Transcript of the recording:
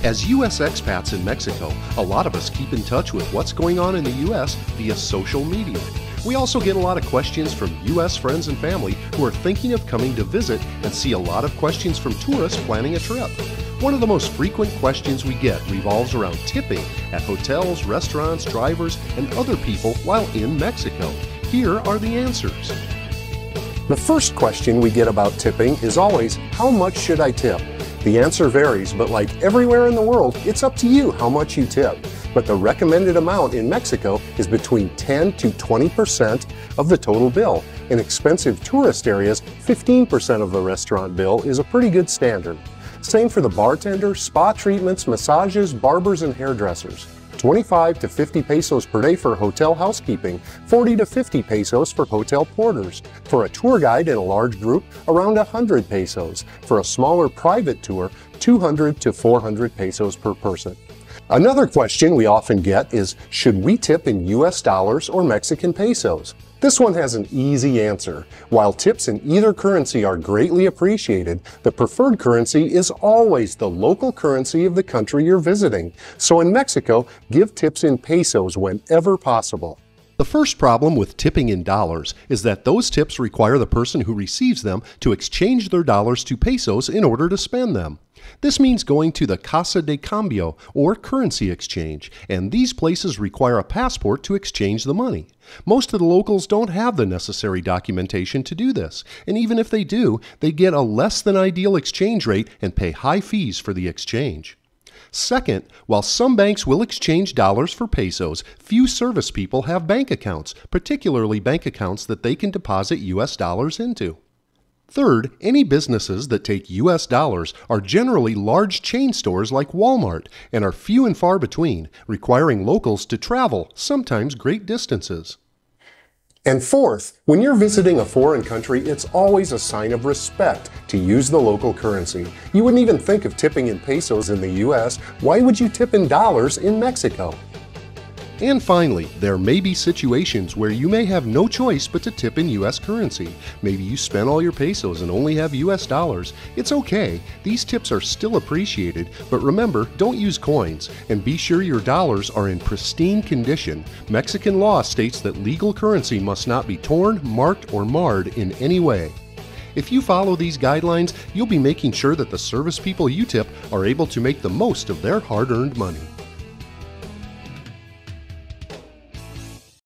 As U.S. expats in Mexico, a lot of us keep in touch with what's going on in the U.S. via social media. We also get a lot of questions from U.S. friends and family who are thinking of coming to visit and see a lot of questions from tourists planning a trip. One of the most frequent questions we get revolves around tipping at hotels, restaurants, drivers, and other people while in Mexico. Here are the answers. The first question we get about tipping is always, how much should I tip? The answer varies, but like everywhere in the world, it's up to you how much you tip. But the recommended amount in Mexico is between 10 to 20% of the total bill. In expensive tourist areas, 15% of the restaurant bill is a pretty good standard. Same for the bartender, spa treatments, massages, barbers, and hairdressers. 25 to 50 pesos per day for hotel housekeeping, 40 to 50 pesos for hotel porters. For a tour guide in a large group, around 100 pesos. For a smaller private tour, 200 to 400 pesos per person. Another question we often get is, should we tip in US dollars or Mexican pesos? This one has an easy answer. While tips in either currency are greatly appreciated, the preferred currency is always the local currency of the country you're visiting. So in Mexico, give tips in pesos whenever possible. The first problem with tipping in dollars is that those tips require the person who receives them to exchange their dollars to pesos in order to spend them. This means going to the Casa de Cambio or currency exchange, and these places require a passport to exchange the money. Most of the locals don't have the necessary documentation to do this, and even if they do, they get a less than ideal exchange rate and pay high fees for the exchange. Second, while some banks will exchange dollars for pesos, few service people have bank accounts, particularly bank accounts that they can deposit US dollars into. Third, any businesses that take US dollars are generally large chain stores like Walmart and are few and far between, requiring locals to travel, sometimes great distances. And fourth, when you're visiting a foreign country, it's always a sign of respect to use the local currency. You wouldn't even think of tipping in pesos in the US. Why would you tip in dollars in Mexico? And finally, there may be situations where you may have no choice but to tip in US currency. Maybe you spent all your pesos and only have US dollars. It's okay. These tips are still appreciated, but remember, don't use coins and be sure your dollars are in pristine condition. Mexican law states that legal currency must not be torn, marked, or marred in any way. If you follow these guidelines, you'll be making sure that the service people you tip are able to make the most of their hard-earned money.